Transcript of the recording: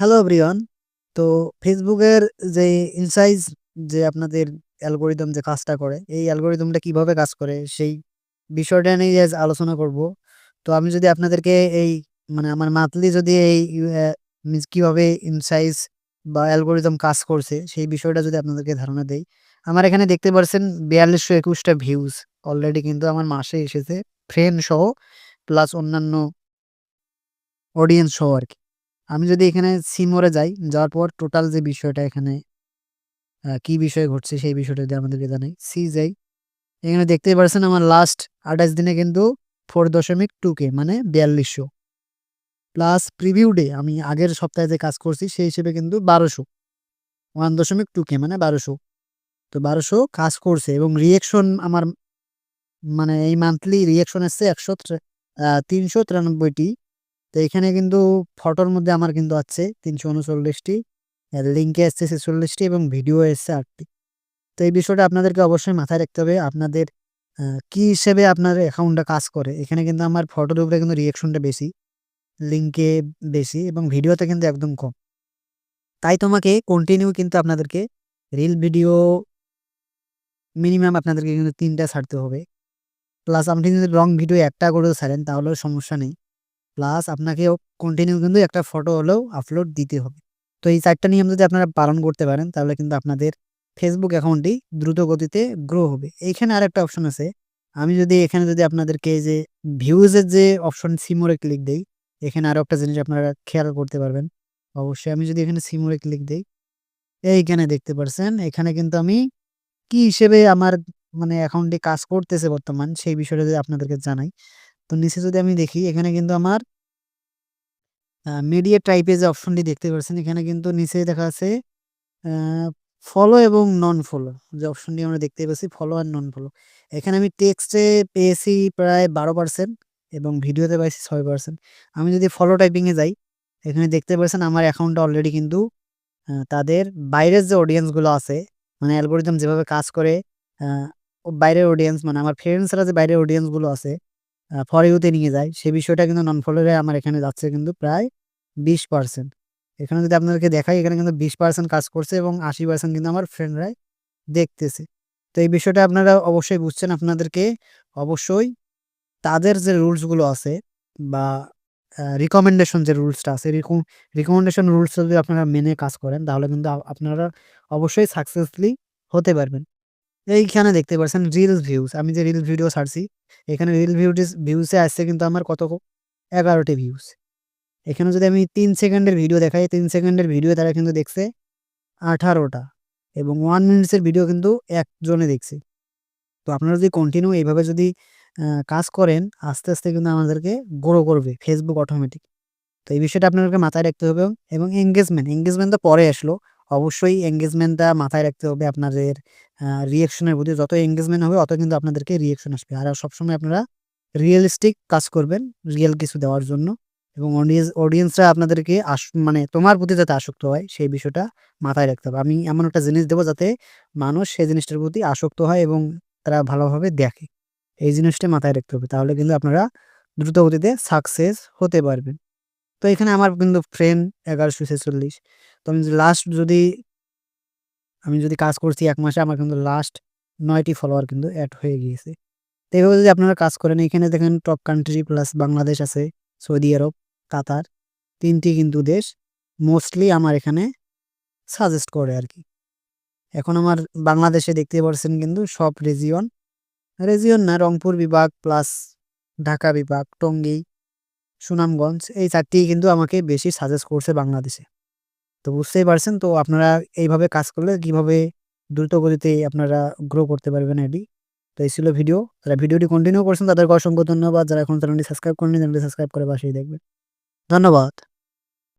Hello everyone. তো ফেসবুকের যে ইনসাইজ যে আপনাদের অ্যালগরিদম যে কাজটা করে, এই অ্যালগরিদমটা কিভাবে কাজ করে সেই বিষয়টা নিয়ে আজ আলোচনা করব। তো আমি যদি আপনাদেরকে এই আমার মান্থলি যদি এই মিনস কিভাবে ইনসাইজ বা অ্যালগরিদম কাজ করছে সেই বিষয়টা যদি আপনাদেরকে ধারণা দেই। আমার এখানে দেখতে পারছেন ৪২২১ টা ভিউজ অলরেডি কিন্তু আমার মাসে এসেছে, ফ্রেন্ড সহ প্লাস অন্যান্য অডিয়েন্স সহ আরকি। আমি যদি এখানে সি মোড়ে যাই, যাওয়ার পর টোটাল যে বিষয়টা এখানে কি বিষয় ঘটছে সেই বিষয়টা যদি আমাদেরকে জানাই। সি যাই। এখানে দেখতেই পারছেন আমার লাস্ট ২৮ দিনে কিন্তু 4.2K মানে ৪২০০ প্লাস প্রিভিউ ডে আমি আগের সপ্তাহে যে কাজ করছি সেই হিসেবে কিন্তু ১২০০ 1.2K মানে ১২০০। তো ১২০০ কাজ করছে এবং রিঅ্যাকশন আমার এই মান্থলি রিঅ্যাকশন এসছে ৩৯৩ টি। তো এখানে কিন্তু ফটোর মধ্যে আমার কিন্তু আছে ৩৩৯ টি, লিঙ্কে এসছে ৪৬ টি এবং ভিডিও এসছে ৮ টি। তো এই বিষয়টা আপনাদেরকে অবশ্যই মাথায় রাখতে হবে। আপনাদের কি হিসেবে আপনার অ্যাকাউন্টটা কাজ করে। এখানে কিন্তু আমার ফটোর উপরে কিন্তু রিঅ্যাকশনটা বেশি, লিঙ্কে বেশি এবং ভিডিওতে কিন্তু একদম কম। তাই তোমাকে কন্টিনিউ কিন্তু আপনাদেরকে রিল ভিডিও মিনিমাম আপনাদেরকে কিন্তু ৩ টা ছাড়তে হবে। প্লাস আপনি যদি লং ভিডিও একটা করেও ছাড়েন তাহলেও সমস্যা নেই। প্লাস আপনাকেও কন্টিনিউ কিন্তু একটা ফটো হলেও আপলোড দিতে হবে। তো এই ৪ টা নিয়ম যদি আপনারা পালন করতে পারেন তাহলে কিন্তু আপনাদের ফেসবুক অ্যাকাউন্টটি দ্রুত গতিতে গ্রো হবে। এইখানে আরেকটা অপশন আছে। আমি যদি এখানে যদি আপনাদেরকে এই যে ভিউজ এর যে অপশন সিমোরে ক্লিক দেই, এখানে আরো একটা জিনিস আপনারা খেয়াল করতে পারবেন। অবশ্যই আমি যদি এখানে সিমোরে ক্লিক দেই, এইখানে দেখতে পারছেন এখানে কিন্তু আমি কি হিসেবে আমার অ্যাকাউন্টটি কাজ করতেছে বর্তমান সেই বিষয়টা যদি আপনাদেরকে জানাই। তো নিচে যদি আমি দেখি এখানে কিন্তু আমার মিডিয়া টাইপের যে অপশনটি দেখতে পাচ্ছেন এখানে কিন্তু নিচে দেখা আছে আ ফলো এবং নন ফলো যে অপশনটি আমরা দেখতে পাচ্ছি ফলো আর নন ফলো। এখানে আমি টেক্সটে পেয়েছি প্রায় ১২% এবং ভিডিওতে পাইছি ৬%। আমি যদি ফলো টাইপিং এ যাই, এখানে দেখতে পাচ্ছেন আমার অ্যাকাউন্টটা অলরেডি কিন্তু তাদের বাইরের যে অডিয়েন্স গুলো আছে, অ্যালগরিদম যেভাবে কাজ করে আ বাইরের অডিয়েন্স আমার ফ্রেন্ডসরা যে বাইরের অডিয়েন্স গুলো আছে ফর ইউ তে নিয়ে যায়। সে বিষয়টা কিন্তু নন ফলোরে আমার এখানে যাচ্ছে কিন্তু প্রায় 20%। এখানে যদি আপনাদেরকে দেখাই এখানে কিন্তু 20% কাজ করছে এবং 80% কিন্তু আমার ফ্রেন্ডরাই দেখতেছে। তো এই বিষয়টা আপনারা অবশ্যই বুঝছেন। আপনাদেরকে অবশ্যই তাদের যে রুলস গুলো আছে বা রিকমেন্ডেশন যে রুলসটা আছে রিকমেন্ডেশন রুলস যদি আপনারা মেনে কাজ করেন তাহলে কিন্তু আপনারা অবশ্যই সাকসেসফুলি হতে পারবেন। এইখানে দেখতে পাচ্ছেন রিলস ভিউজ। আমি যে রিল ভিডিও ছাড়ছি, এখানে রিল ভিউজে আসছে কিন্তু আমার কত ১১ টি ভিউজ। এখানে যদি আমি ৩ সেকেন্ডের ভিডিও দেখাই, ৩ সেকেন্ডের ভিডিও তারা কিন্তু দেখছে ১৮ টা এবং 1 মিনিটস এর ভিডিও কিন্তু একজনে দেখছে। তো আপনারা যদি কন্টিনিউ এইভাবে যদি কাজ করেন, আস্তে, আস্তে কিন্তু আমাদেরকে গ্রো করবে Facebook অটোমেটিক। তো এই বিষয়টা আপনাদেরকে মাথায় রাখতে হবে এবং এনগেজমেন্ট তো পরে আসলো। অবশ্যই এনগেজমেন্টটা মাথায় রাখতে হবে আপনাদের রিঅ্যাকশনের প্রতি। যত এনগেজমেন্ট হবে অত কিন্তু আপনাদেরকে রিঅ্যাকশন আসবে। আর সবসময় আপনারা রিয়ালিস্টিক কাজ করবেন, রিয়াল কিছু দেওয়ার জন্য এবং অডিয়েন্সরা আপনাদেরকে তোমার প্রতি যাতে আসক্ত হয় সেই বিষয়টা মাথায় রাখতে হবে। আমি এমন একটা জিনিস দেব যাতে মানুষ সেই জিনিসটার প্রতি আসক্ত হয় এবং তারা ভালোভাবে দেখে। এই জিনিসটা মাথায় রাখতে হবে। তাহলে কিন্তু আপনারা দ্রুত গতিতে সাকসেস হতে পারবেন। তো এখানে আমার কিন্তু ফ্রেন্ড ১১৪৬। তো আমি যদি কাজ করছি ১ মাসে আমার কিন্তু লাস্ট ৯ টি ফলোয়ার কিন্তু এড হয়ে গিয়েছে। তো এভাবে যদি আপনারা কাজ করেন এখানে দেখেন টপ কান্ট্রি প্লাস বাংলাদেশ আছে, সৌদি আরব, কাতার ৩ টি কিন্তু দেশ মোস্টলি আমার এখানে সাজেস্ট করে আরকি। এখন আমার বাংলাদেশে দেখতে পারছেন কিন্তু সব রিজিয়ন না রংপুর বিভাগ প্লাস ঢাকা বিভাগ, টঙ্গী, সুনামগঞ্জ এই ৪ টিই কিন্তু আমাকে বেশি সাজেস্ট করছে বাংলাদেশে। তো বুঝতেই পারছেন তো আপনারা এইভাবে কাজ করলে কিভাবে দ্রুত গতিতে আপনারা গ্রো করতে পারবেন আইডি। তো এই ছিল ভিডিও। যারা ভিডিওটি কন্টিনিউ করছেন তাদেরকে অসংখ্য ধন্যবাদ। যারা এখনো চ্যানেলটি সাবস্ক্রাইব করেননি চ্যানেলটি সাবস্ক্রাইব করে পাশেই দেখবেন। ধন্যবাদ।